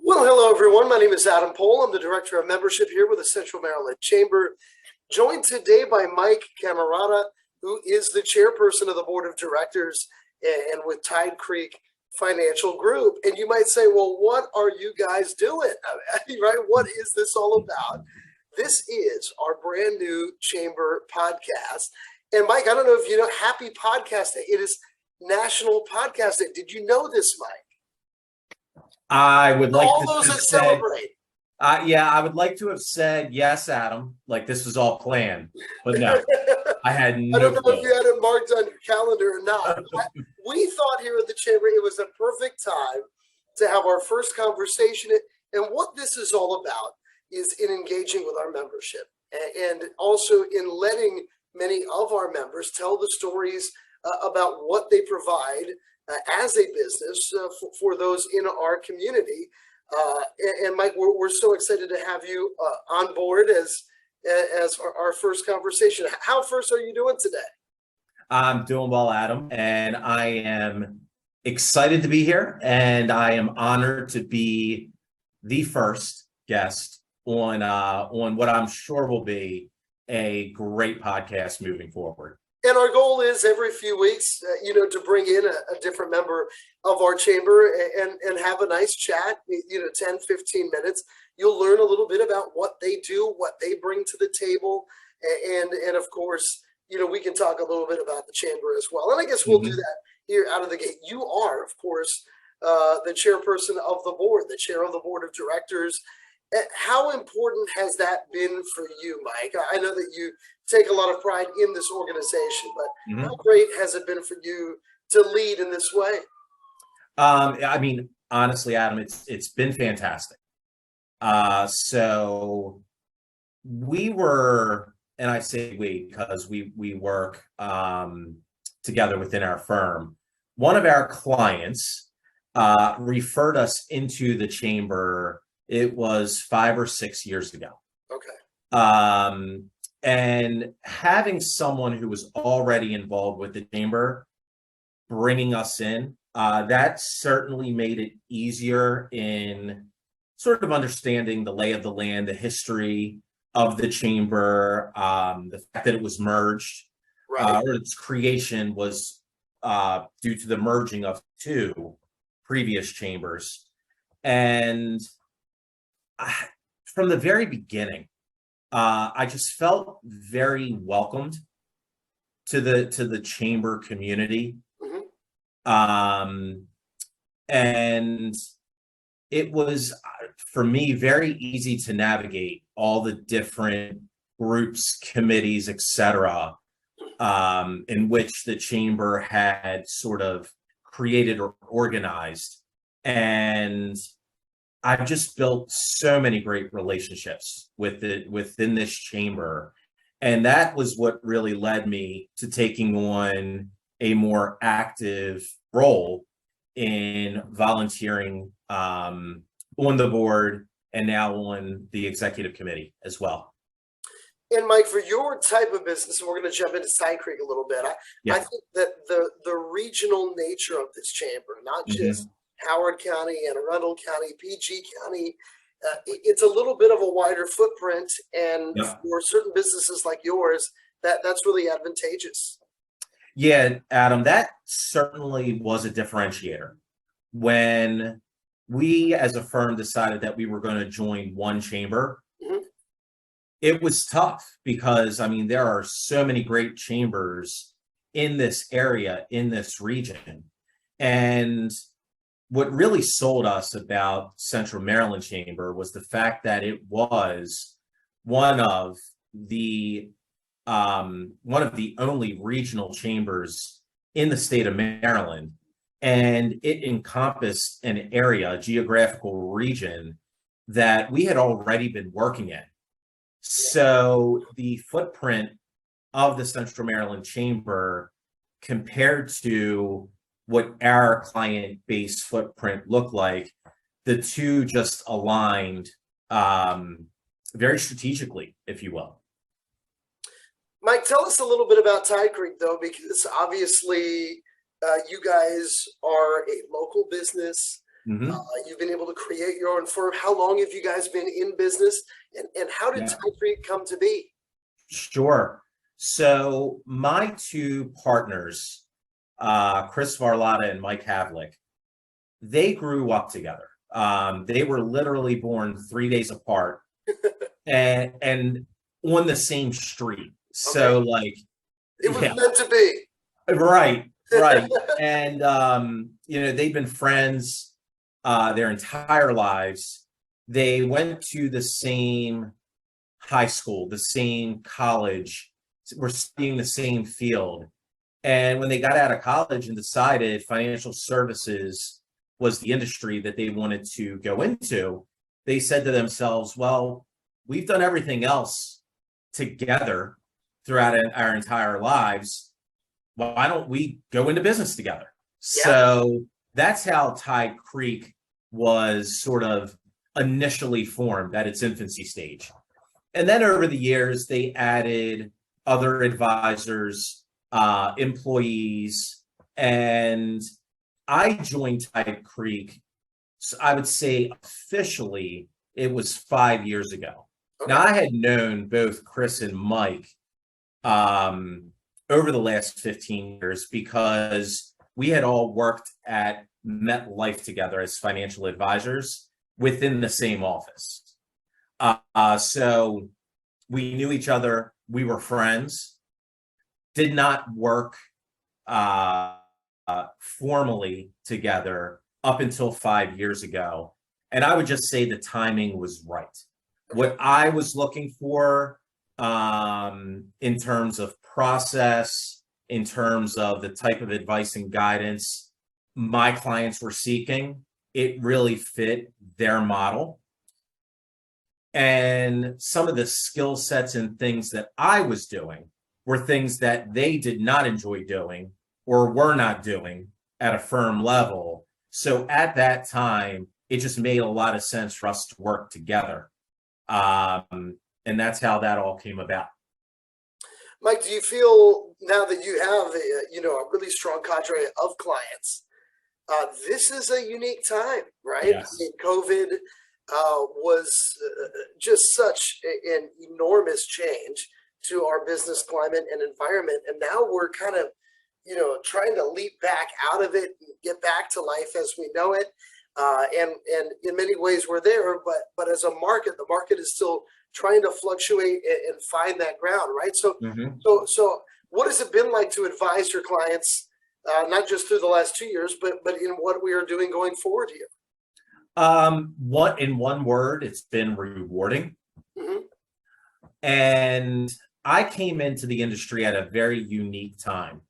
Well, hello, everyone. My name is Adam Pohl. I'm the Director of Membership here with the Central Maryland Chamber, joined today by Mike Cammarata, who is the chairperson of the Board of Directors and with Tide Creek Financial Group. And you might say, well, what are you guys doing? Right? What is this all about? This is our brand new Chamber podcast. And Mike, I don't know if you know, happy podcast day. It is National Podcast Day. Did you know this, Mike? I would like all to those have that said, celebrate. I would like to have said yes, Adam. Like this was all planned, but no, I had no I don't know clue. if you had it marked on your calendar or not. We thought here at the Chamber it was a perfect time to have our first conversation. And what this is all about is in engaging with our membership and also in letting many of our members tell the stories about what they provide as a business for those in our community. And Mike, we're so excited to have you on board as our first conversation. How first are you doing today? I'm doing well, Adam, and I am excited to be here, and I am honored to be the first guest on what I'm sure will be a great podcast moving forward. And our goal is every few weeks, to bring in a different member of our chamber and have a nice chat, 10, 15 minutes. You'll learn a little bit about what they do, what they bring to the table. And of course, we can talk a little bit about the chamber as well. And I guess we'll do that here out of the gate. You are, of course, the chairperson of the board, the chair of the board of directors. How important has that been for you, Mike? I know that you take a lot of pride in this organization, but how great has it been for you to lead in this way? I mean, honestly, Adam, it's been fantastic. So we were, and I say we because we work together within our firm. One of our clients referred us into the chamber. It was 5 or 6 years ago. Okay. And having someone who was already involved with the chamber bringing us in, that certainly made it easier in sort of understanding the lay of the land, the history of the chamber, the fact that it was merged, right. Or its creation was due to the merging of two previous chambers. And from the very beginning, I just felt very welcomed to the chamber community. And it was, for me, very easy to navigate all the different groups, committees, etc., in which the chamber had sort of created or organized. And I've just built so many great relationships within this chamber. And that was what really led me to taking on a more active role in volunteering on the board and now on the executive committee as well. And Mike, for your type of business, and we're going to jump into Tide Creek a little bit, I think that the regional nature of this chamber, not just Howard County and Arundel County, PG County, it's a little bit of a wider footprint, and for certain businesses like yours, that's really advantageous. Yeah, Adam, that certainly was a differentiator. When we as a firm decided that we were going to join one chamber, it was tough because, I mean, there are so many great chambers in this area, in this region. And what really sold us about Central Maryland Chamber was the fact that it was one of the only regional chambers in the state of Maryland, and it encompassed an area, a geographical region that we had already been working in. So the footprint of the Central Maryland Chamber compared to what our client base footprint looked like, the two just aligned very strategically, if you will. Mike, tell us a little bit about Tide Creek, though, because obviously you guys are a local business. Mhm. You've been able to create your own firm. How long have you guys been in business, and how did Yeah, Time Creek come to be? sure. So my two partners, Chris Varlata and Mike Havlick, they grew up together. They were literally born 3 days apart and on the same street. Okay, So like, it was yeah, meant to be. right, right. And they've been friends their entire lives. They went to the same high school, the same college, were studying the same field. And when they got out of college and decided financial services was the industry that they wanted to go into, they said to themselves, well, we've done everything else together throughout our entire lives. Why don't we go into business together? Yeah. So that's how Tide Creek was sort of initially formed at its infancy stage. And then over the years, they added other advisors, employees, and I joined Tide Creek. So I would say officially it was 5 years ago. Okay. Now I had known both Chris and Mike um, over the last 15 years because we had all worked at MetLife together as financial advisors within the same office. So we knew each other. We were friends. Did not work uh, formally together up until 5 years ago. And I would just say the timing was right. What I was looking for in terms of process, in terms of the type of advice and guidance my clients were seeking, it really fit their model. And some of the skill sets and things that I was doing were things that they did not enjoy doing or were not doing at a firm level. So at that time, it just made a lot of sense for us to work together. And that's how that all came about. Mike, do you feel now that you have a really strong cadre of clients, this is a unique time, right? I Yes. mean, COVID was just such an enormous change to our business climate and environment, and now we're kind of, trying to leap back out of it and get back to life as we know it. And in many ways we're there, but as a market, the market is still trying to fluctuate and find that ground, right? So, Mm-hmm. so what has it been like to advise your clients, not just through the last 2 years, but in what we are doing going forward here? What in one word, it's been rewarding. Mm-hmm. And I came into the industry at a very unique time.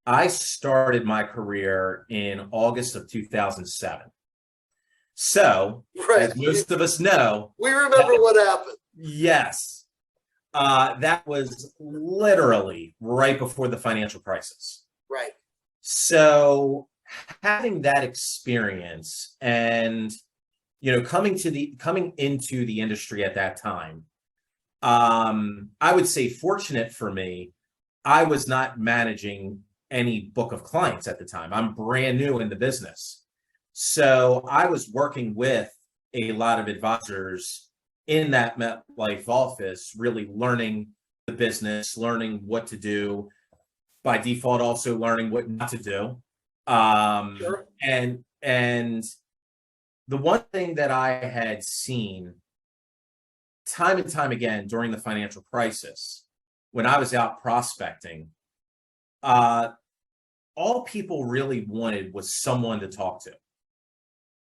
I started my career in August of 2007. So, Right. as most of us know, We remember what happened. yes, that was literally right before the financial crisis. Right. So, having that experience and coming into the industry at that time, I would say fortunate for me, I was not managing any book of clients at the time. I'm brand new in the business. So I was working with a lot of advisors in that MetLife office, really learning the business, learning what to do, by default, also learning what not to do. Sure. And the one thing that I had seen time and time again during the financial crisis, when I was out prospecting, all people really wanted was someone to talk to.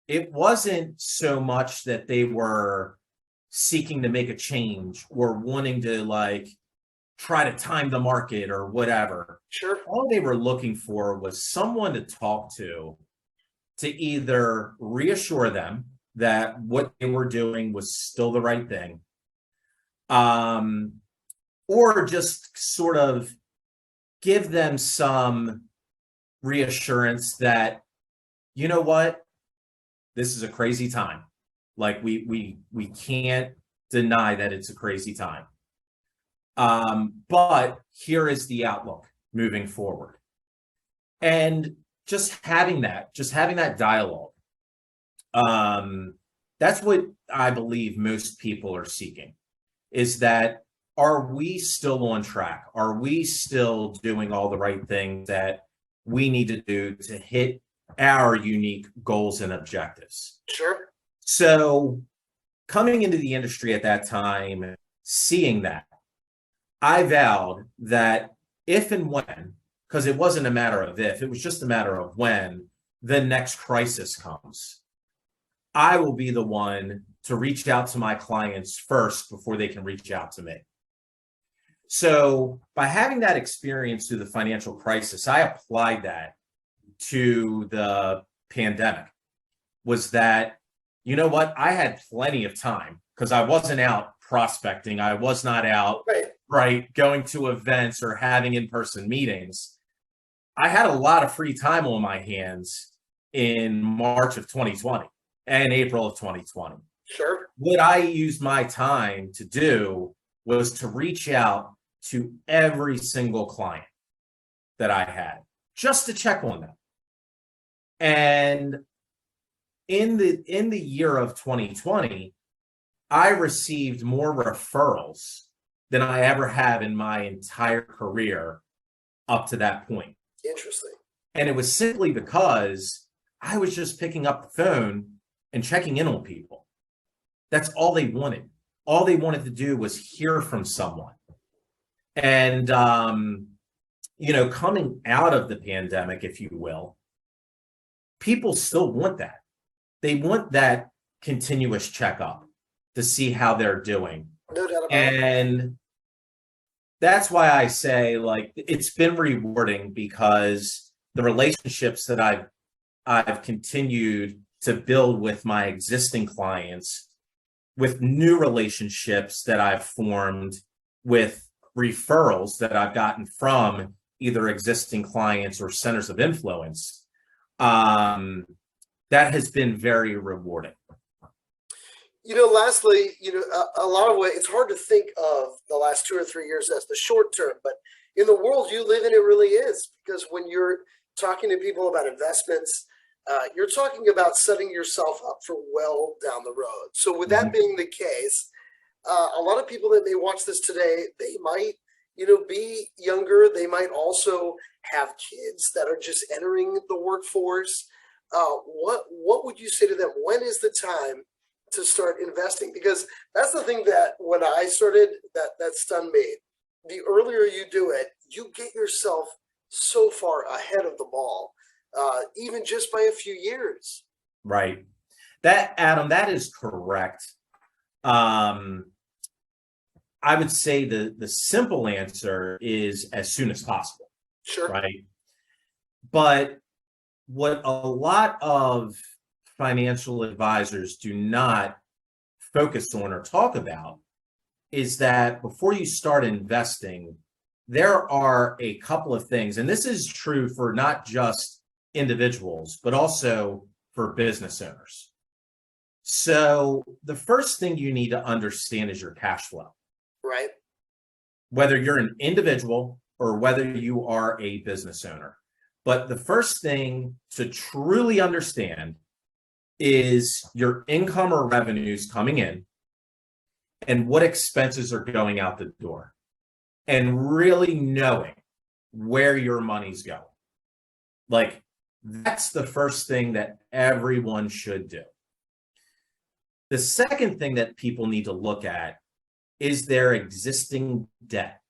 It wasn't so much that they were seeking to make a change or wanting to try to time the market or whatever. Sure. All they were looking for was someone to talk to either reassure them that what they were doing was still the right thing, or just sort of give them some reassurance that, you know what, this is a crazy time. Like we can't deny that it's a crazy time. But here is the outlook moving forward. And just having that dialogue That's what I believe most people are seeking, is that, are we still on track? Are we still doing all the right things that we need to do to hit our unique goals and objectives? Sure. So coming into the industry at that time, seeing that, I vowed that if and when, because it wasn't a matter of if, it was just a matter of when the next crisis comes, I will be the one to reach out to my clients first before they can reach out to me. So by having that experience through the financial crisis, I applied that to the pandemic. Was that, you know what, I had plenty of time because I wasn't out prospecting. I was not out, right, going to events or having in-person meetings. I had a lot of free time on my hands in March of 2020 and April of 2020. Sure. What I used my time to do was to reach out to every single client that I had just to check on them. And in the year of 2020, I received more referrals than I ever have in my entire career up to that point. Interesting. And it was simply because I was just picking up the phone and checking in on people. That's all they wanted. All they wanted to do was hear from someone. And, coming out of the pandemic, if you will, people still want that. They want that continuous checkup to see how they're doing. No doubt about it. And that's why I say, like, it's been rewarding because the relationships that I've continued to build with my existing clients, with new relationships that I've formed, with referrals that I've gotten from either existing clients or centers of influence, that has been very rewarding. Lastly, a lot of ways, it's hard to think of the last 2 or 3 years as the short term, but in the world you live in, it really is, because when you're talking to people about investments, you're talking about setting yourself up for well down the road. So with that being the case, a lot of people that may watch this today, they might, be younger. They might also have kids that are just entering the workforce. What would you say to them? When is the time to start investing? Because that's the thing that when I started, that stunned me. The earlier you do it, you get yourself so far ahead of the ball, even just by a few years. Right. Adam, that is correct. I would say the simple answer is as soon as possible. Sure. Right. But what a lot of financial advisors do not focus on or talk about is that before you start investing, there are a couple of things, and this is true for not just individuals, but also for business owners. So the first thing you need to understand is your cash flow. Right. Whether you're an individual or whether you are a business owner. But the first thing to truly understand is your income or revenues coming in and what expenses are going out the door, and really knowing where your money's going. Like, that's the first thing that everyone should do. The second thing that people need to look at is their existing debt.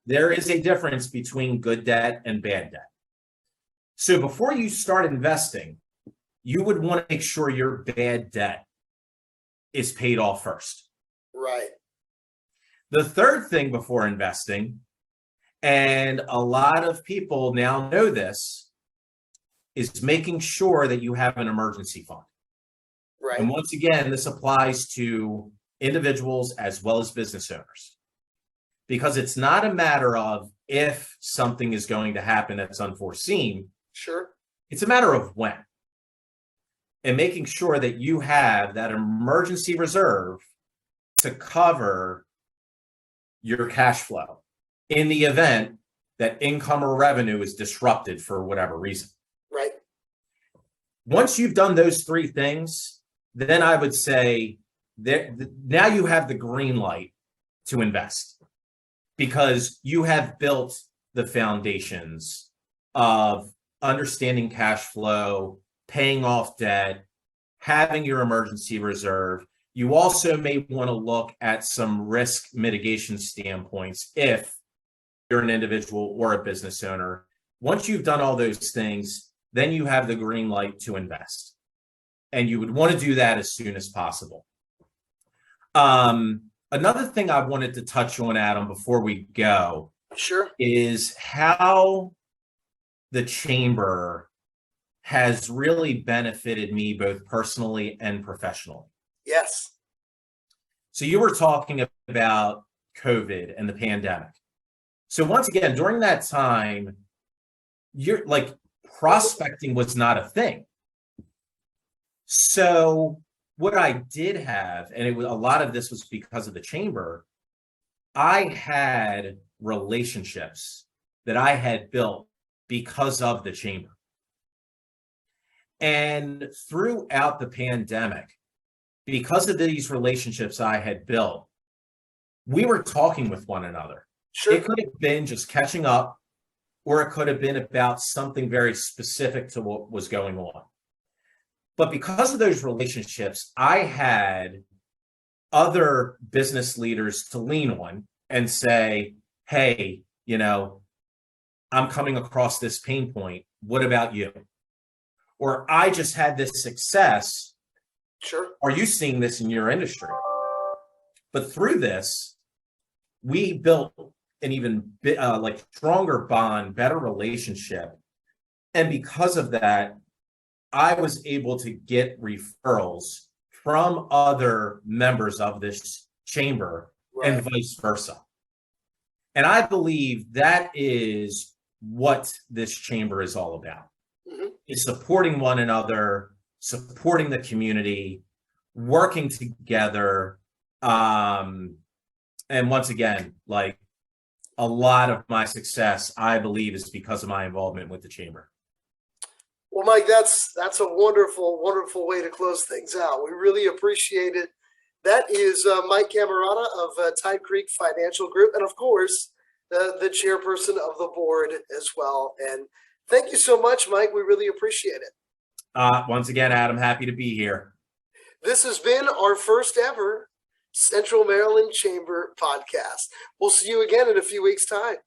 There is a difference between good debt and bad debt. So before you start investing, you would want to make sure your bad debt is paid off first. Right. The third thing before investing, and a lot of people now know this, is making sure that you have an emergency fund. Right. And once again, this applies to individuals as well as business owners, because it's not a matter of if something is going to happen that's unforeseen. Sure. It's a matter of when. And making sure that you have that emergency reserve to cover your cash flow in the event that income or revenue is disrupted for whatever reason. Right. Once you've done those three things, then I would say that now you have the green light to invest, because you have built the foundations of understanding cash flow, paying off debt, having your emergency reserve. You also may want to look at some risk mitigation standpoints if you're an individual or a business owner. Once you've done all those things, then you have the green light to invest. And you would want to do that as soon as possible. Another thing I wanted to touch on, Adam, before we go, Sure. is how the chamber has really benefited me both personally and professionally. Yes. So you were talking about COVID and the pandemic. So once again, during that time, you're like, prospecting was not a thing. So what I did have, and a lot of this was because of the chamber, I had relationships that I had built because of the chamber. And throughout the pandemic, because of these relationships I had built, we were talking with one another. Sure. It could have been just catching up, or it could have been about something very specific to what was going on. But because of those relationships, I had other business leaders to lean on and say, hey, I'm coming across this pain point. What about you? Or I just had this success. Sure. Are you seeing this in your industry? But through this, we built an even stronger bond, better relationship. And because of that, I was able to get referrals from other members of this chamber, right, and vice versa. And I believe that is what this chamber is all about. Mm-hmm. Is supporting one another, supporting the community, working together. And once again, like, a lot of my success, I believe, is because of my involvement with the chamber. Well, Mike, that's a wonderful, wonderful way to close things out. We really appreciate it. That is Mike Cammarata of Tide Creek Financial Group, and of course, the chairperson of the board as well. And thank you so much, Mike. We really appreciate it. Once again, Adam, happy to be here. This has been our first ever Central Maryland Chamber podcast. We'll see you again in a few weeks' time.